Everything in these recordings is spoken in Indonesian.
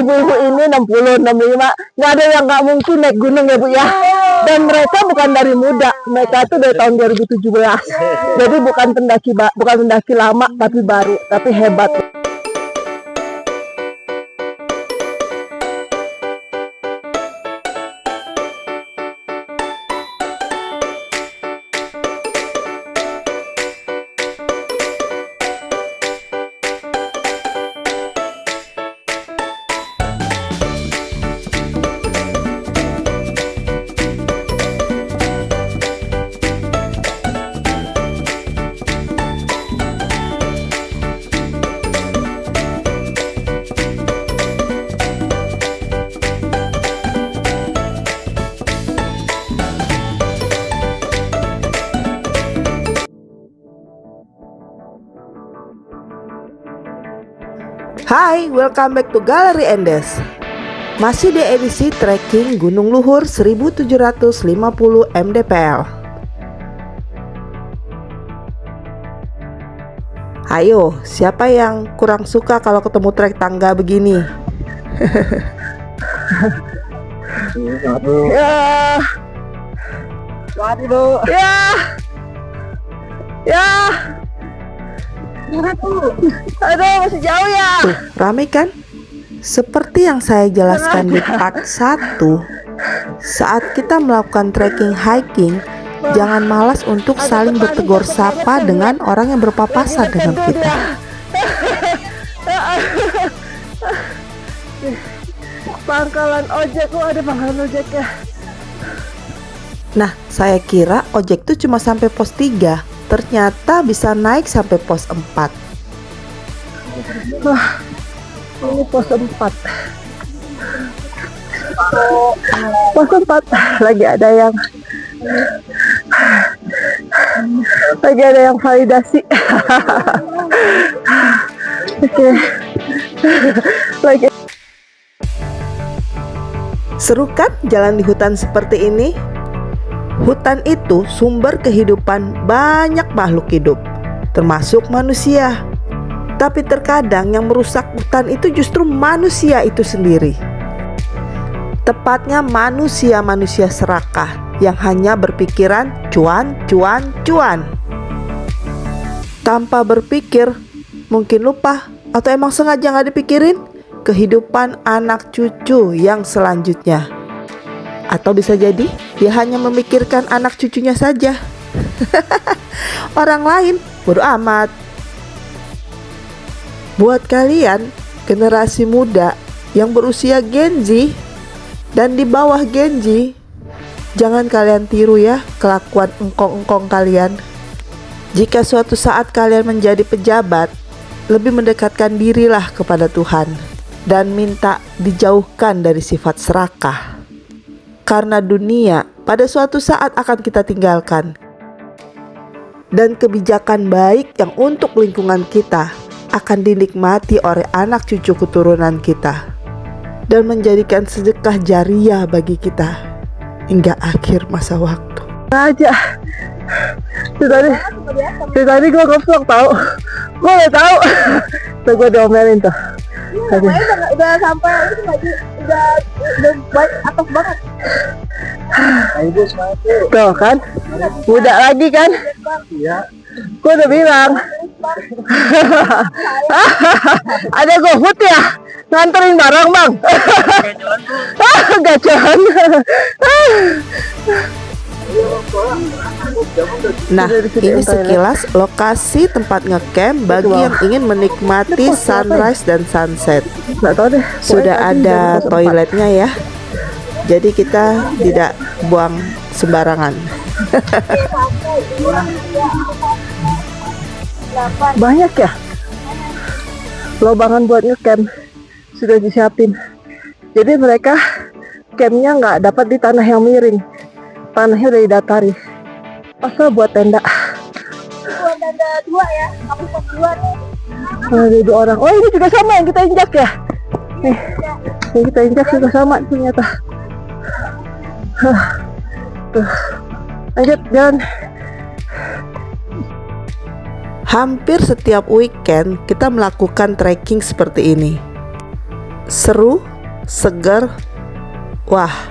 Ibu-ibu ini 60, 65, nggak ada yang nggak mungkin naik gunung ya Bu ya. Dan mereka bukan dari muda, mereka itu dari tahun 2017. Jadi bukan pendaki lama tapi baru, tapi hebat. Hai, welcome back to Galeri Endes. Masih di edisi trekking Gunung Luhur 1750 mdpl. Ayo, siapa yang kurang suka kalau ketemu trek tangga begini? Ya, waduh, ya, ya. Aduh, masih jauh ya. Tuh, rame kan? Seperti yang saya jelaskan di part 1, saat kita melakukan trekking hiking, jangan malas untuk saling bertegur sapa dengan orang yang berpapasan dengan kita. Pangkalan ojek, ada pangkalan ojek ya. Nah, saya kira ojek itu cuma sampai pos 3. Ternyata bisa naik sampai pos 4. Wah, ini pos 4. Pos 4 lagi ada yang validasi. Oke. Lagi. Seru kan jalan di hutan seperti ini? Hutan itu sumber kehidupan banyak makhluk hidup, termasuk manusia. Tapi terkadang yang merusak hutan itu justru manusia itu sendiri. Tepatnya manusia-manusia serakah yang hanya berpikiran cuan, cuan, cuan. Tanpa berpikir, mungkin lupa atau emang sengaja nggak dipikirin kehidupan anak cucu yang selanjutnya. Atau bisa jadi dia hanya memikirkan anak cucunya saja. Orang lain bodo amat. Buat kalian generasi muda yang berusia Gen Z dan di bawah Gen Z, jangan kalian tiru ya kelakuan engkong-engkong kalian. Jika suatu saat kalian menjadi pejabat, lebih mendekatkan dirilah kepada Tuhan dan minta dijauhkan dari sifat serakah. Karena dunia pada suatu saat akan kita tinggalkan. Dan kebijakan baik yang untuk lingkungan kita akan dinikmati oleh anak cucu keturunan kita. Dan menjadikan sedekah jariah bagi kita hingga akhir masa waktu. Aja. Tadi gue ngevlog tau. Gue udah tau. Tuh gue diomelin tuh. Udah sampai itu udah baik atas banget. Ibu tuh kan, muda lagi kan? Iya. Gue udah bilang. Ada GoFood ya, nganterin barang bang. Gacuan. Nah, ini sekilas lokasi tempat ngecamp bagi yang ingin menikmati sunrise dan sunset. Sudah ada toiletnya ya, jadi kita tidak buang sembarangan. Banyak ya lobangan buat ngecamp sudah disiapin. Jadi mereka campnya nggak dapat di tanah yang miring, tanahnya udah didatari. Pasal buat tenda. Buat tenda 2 ya, kamu pos 2 nih. Ada 2 orang. Oh ini juga sama yang kita injak ya. Nih, yang kita injak juga sama ternyata. Tuh, lanjut jalan. Hampir setiap weekend kita melakukan trekking seperti ini. Seru seger. Wah,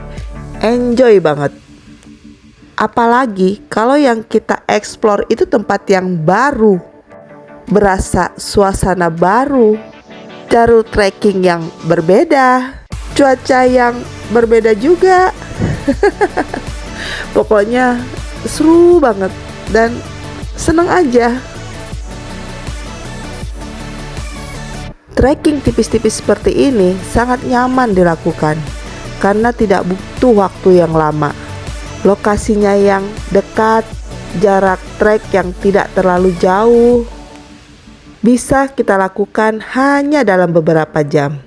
enjoy banget. Apalagi kalau yang kita explore itu tempat yang baru, berasa suasana baru, jalur trekking yang berbeda, cuaca yang berbeda juga. Pokoknya seru banget dan seneng aja. Trekking tipis-tipis seperti ini sangat nyaman dilakukan karena tidak butuh waktu yang lama. Lokasinya yang dekat, jarak trek yang tidak terlalu jauh, bisa kita lakukan hanya dalam beberapa jam.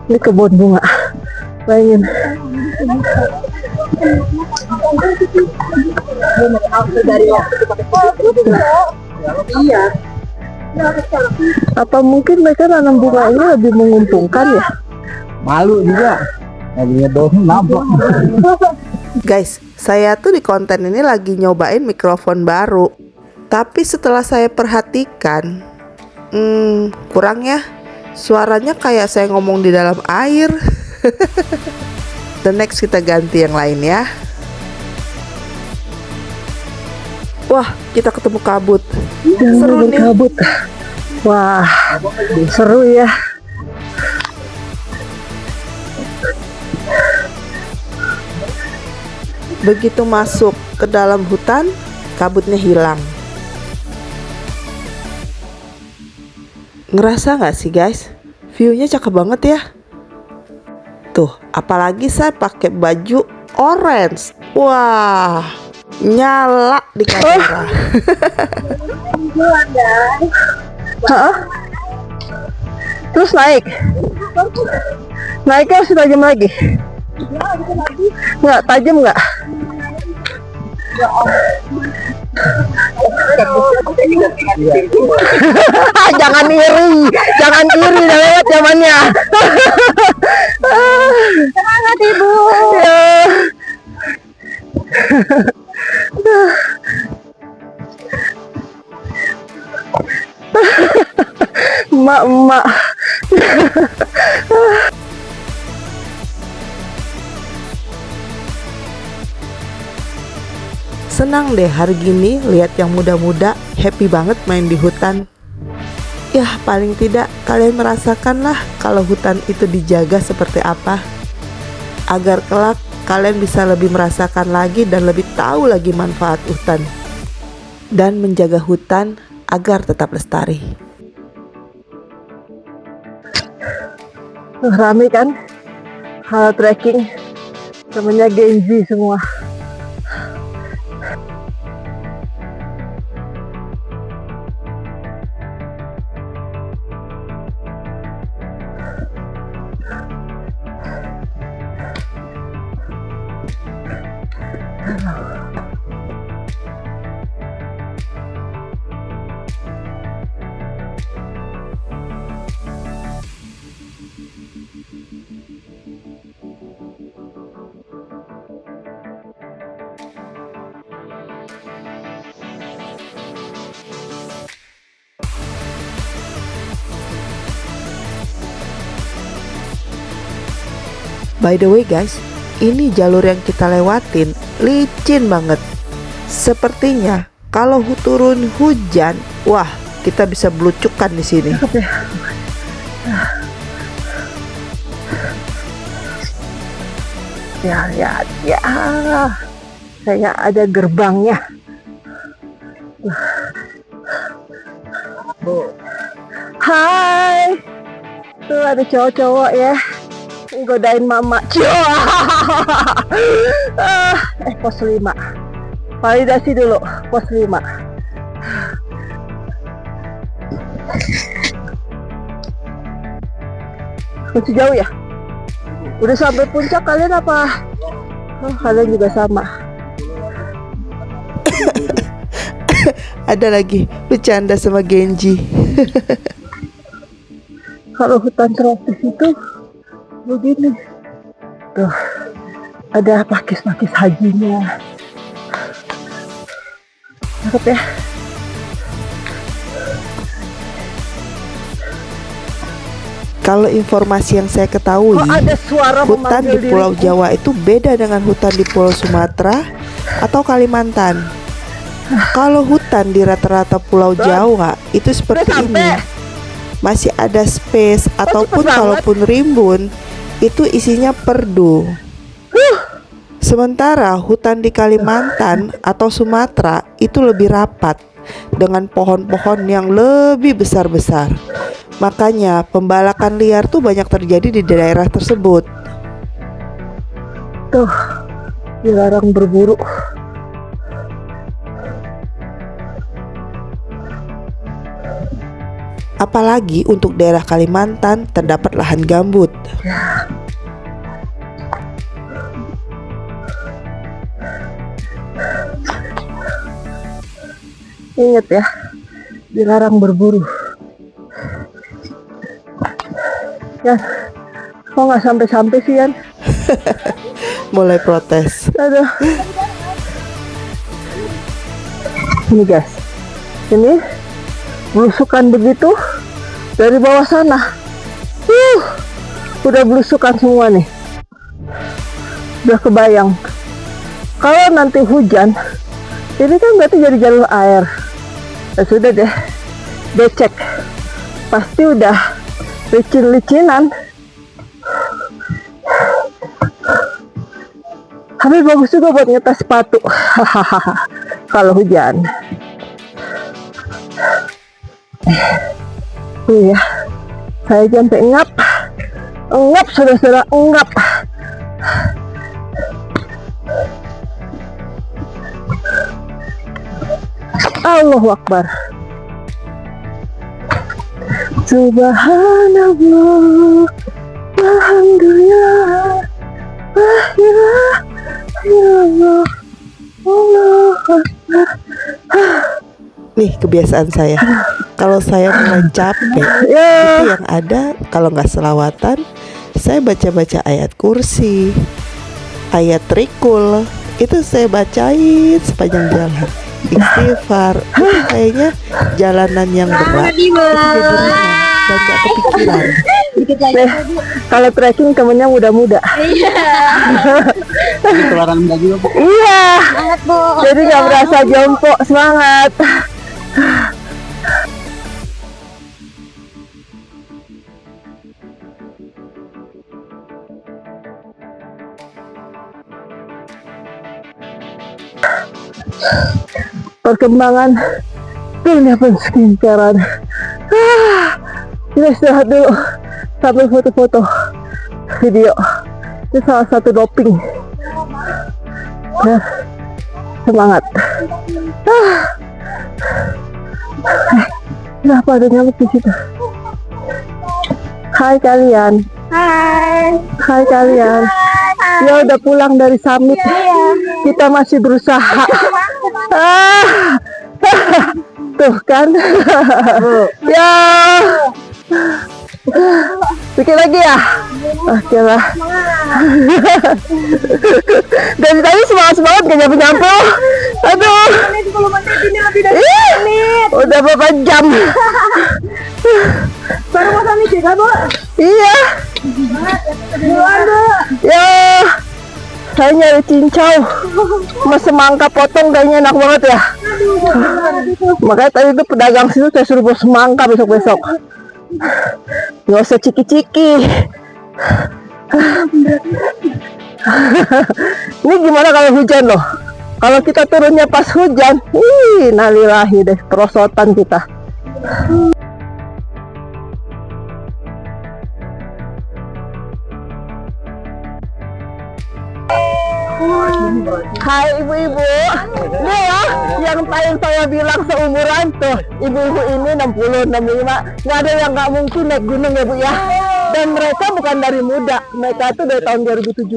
Ini kebun bunga. Bayangin. Iya. Apa mungkin mereka nanam bunga ini lebih menguntungkan ya? Malu juga. Lagi ngedon nabrak. Guys, saya tuh di konten ini lagi nyobain mikrofon baru. Tapi setelah saya perhatikan, kurang ya. Suaranya kayak saya ngomong di dalam air. The next kita ganti yang lain ya. Wah, kita ketemu kabut. Seru nih. Kabut. Wah, seru ya. Begitu masuk ke dalam hutan, kabutnya hilang. Ngerasa nggak sih guys? View-nya cakep banget ya. Tuh, apalagi saya pakai baju orange. Wah, nyala di kamera. Hah? Terus naik. Naiknya harus tajam lagi. Nggak tajam nggak? Jangan iri dah lewat zamannya. Semangat Ibu. Emak. Senang deh hari gini lihat yang muda-muda happy banget main di hutan. Ya paling tidak kalian merasakanlah kalau hutan itu dijaga seperti apa. Agar kelak kalian bisa lebih merasakan lagi dan lebih tahu lagi manfaat hutan. Dan menjaga hutan agar tetap lestari. Rame kan? Hal trekking. Temennya Genji semua. By the way guys, ini jalur yang kita lewatin licin banget. Sepertinya kalau turun hujan, wah kita bisa belucukan di sini. Ya. Saya ada gerbangnya. Hai. Tuh ada cowok-cowok ya. Godain mama. Pos 5. Validasi dulu pos 5. Masih jauh ya? Udah sampai puncak kalian apa? Oh, kalian juga sama. Ada lagi bercanda sama Genji. Kalau hutan tropis itu begini tuh, Ada pakis-pakis hajinya. Cakep ya. Kalau informasi yang saya ketahui, Kok ada suara hutan di memanggil Pulau diriku? Jawa itu beda dengan hutan di Pulau Sumatera atau Kalimantan. Kalau hutan di rata-rata Pulau Jawa itu seperti Udah ini, sampai. masih ada space ataupun cepet banget. kalaupun rimbun itu isinya perdu. Sementara hutan di Kalimantan atau Sumatera itu lebih rapat dengan pohon-pohon yang lebih besar-besar. Makanya pembalakan liar tuh banyak terjadi di daerah tersebut. Tuh, dilarang berburu. Apalagi untuk daerah Kalimantan terdapat lahan gambut. Ingat ya, dilarang berburu. Ya, kok nggak sampai-sampai sih Yan? Mulai protes. Aduh. Ini guys, ini belusukan begitu dari bawah sana. Udah belusukan semua nih. Udah kebayang. Kalau nanti hujan, ini kan berarti jadi jalur air. Ya sudah deh, becek. Pasti udah licin-licinan. Tapi bagus juga buat ngetes sepatu. Kalau hujan. Iya, saya sampai ngap, saudara-saudara, ngap. Allahu Akbar. Subhanallah, alhamdulillah, la ilaha illallah, Allahu Akbar. Nih kebiasaan saya. Kalau saya mulai capek, Ya. itu yang ada kalau nggak selawatan, saya baca-baca ayat kursi, ayat trikul, itu saya bacain sepanjang jalan. Istighfar, itu kayaknya jalanan yang berat itu jadi ringan dan nggak kepikiran. Dikit lagi. Deh, kalau trekking temennya muda-muda. Ketularan muda juga, Bu. Iya, Semangat, Bu. jadi nggak berasa jompo. Semangat. Perkembangan dunia penskincare. Kita istirahat dulu sambil foto-foto video. Ini salah satu doping. Ya, semangat. Kenapa ada nyamuk di situ? Hai kalian. Hai kalian. Ya udah pulang dari summit. Kita masih berusaha. Tuh kan. Ya. Bikin lagi ya. Oke lah. Dari tadi semangat banget gak nyampe-nyampe. Aduh. Ih, udah berapa jam? Baru mau kami juga, Bu. Iya. Duluan, Bu. Ya. Saya nyari cincau. Sama semangka potong kayaknya enak banget ya. Makanya tadi itu pedagang situ saya suruh bawa semangka besok-besok. Nggak usah ciki-ciki. Ini gimana kalau hujan loh? Kalau kita turunnya pas hujan, nalilahi deh, perosotan kita. Hai ibu-ibu, ini ya yang paling saya bilang seumuran tuh, ibu-ibu ini 60, 65, nggak ada yang nggak mungkin naik gunung ya Bu ya. Dan mereka bukan dari muda, mereka tuh dari tahun 2017.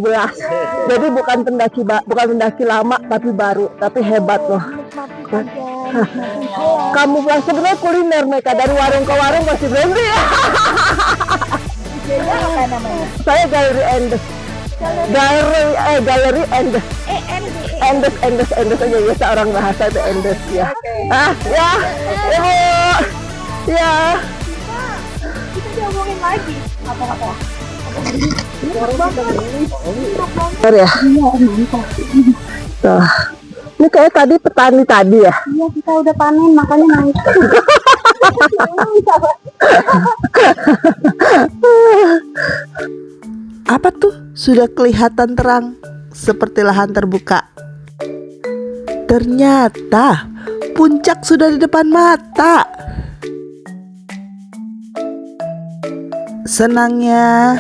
Jadi bukan pendaki lama tapi baru, tapi hebat loh. Kamu sebenarnya kuliner mereka dari warung ke warung masih berhenti ya. Apa namanya? Saya Galeri Endes. Galeri Endes. Endes aja biasa orang bahasa itu Endes ya. Ya, ibu. Ya. Kita diomongin lagi. Apa-apa? Benar ya. Tuh. Ini kayak tadi petani tadi ya. Iya, kita udah panen makanya naik. Apa tuh? Sudah kelihatan terang seperti lahan terbuka. Ternyata puncak sudah di depan mata. Senangnya,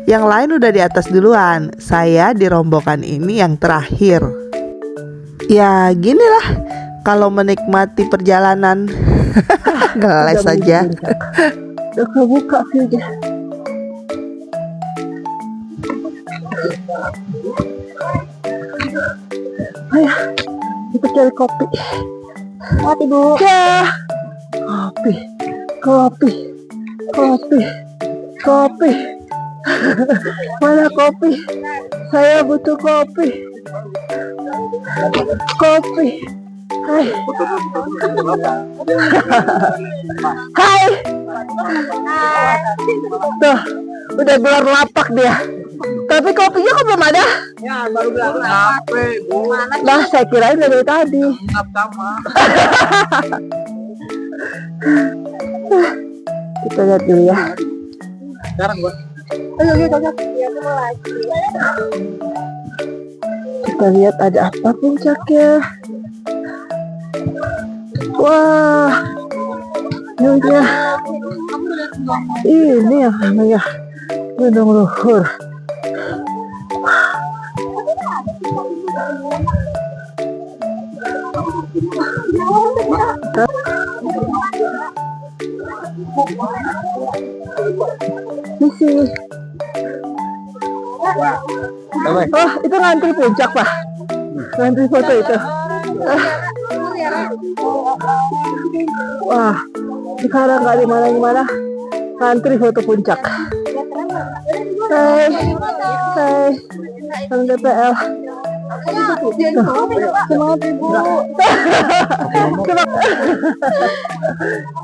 yang lain udah di atas duluan. Saya di rombongan ini yang terakhir. Ya ginilah kalau menikmati perjalanan. Ngeles saja. Udah kebuka sih. Ayo, kita cari kopi. Mati, Bu. Ya, kopi. Mana kopi? Saya butuh kopi. Hai. Hai. Tuh, udah gelar lapak dia. Tapi kopinya kok belum ada? Ya, baru bilang capek, Bu. Nah, saya kirain dari tadi. Enggak sama. Kita lihat dulu ya. Sekarang, Bu. Ayo, kakak. Ya, aku mau lagi. Kita lihat ada apa puncaknya. Wah, ini yang namanya Gunung Luhur. Di sini. Oh, itu ngantri puncak, Pak. Ngantri foto itu. Wah, sekarang nggak di mana-mana. Ngantri foto puncak. Hai, DPL. Semangat, Ibu.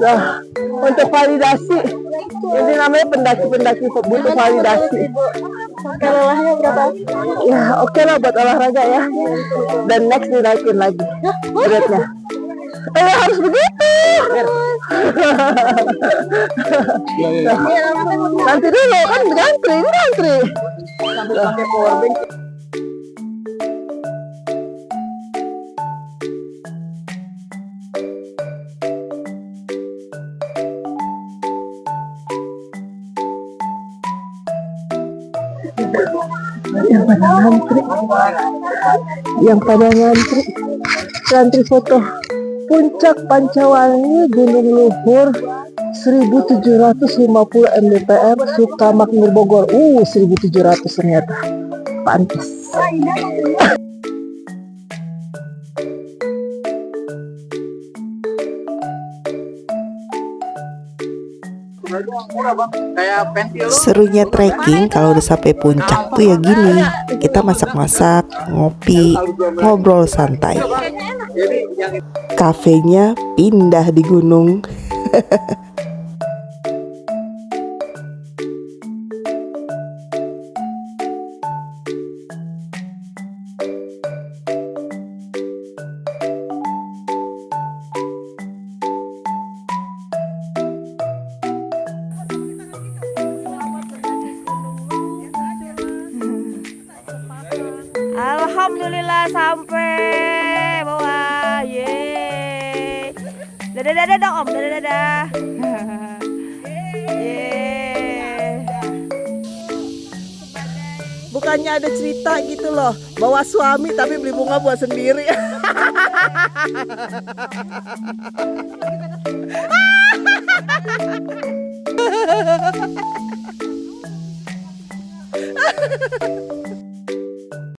Nah, untuk validasi, ini namanya pendaki-pendaki butuh validasi. Kelelahnya berapa? Ya, oke lah buat olahraga ya. Dan next dinaikin lagi beratnya. Harus begitu. Nanti dulu kan ngantri, ini ngantri. Pakai powerbank. Yang pada ngantri foto puncak Pancawangi Gunung Luhur 1750 mdpl Sukamakmur Bogor. 1700 ternyata pantas. Kayak pentil. Serunya trekking kalau udah sampai puncak tuh ya gini. Kita masak-masak, ngopi, ngobrol santai. Kafenya pindah di gunung. Alhamdulillah sampai bawah. Yeay. Dadah dong Om, dadah. Yeay. Bukannya ada cerita gitu loh, bawa suami tapi beli bunga buat sendiri.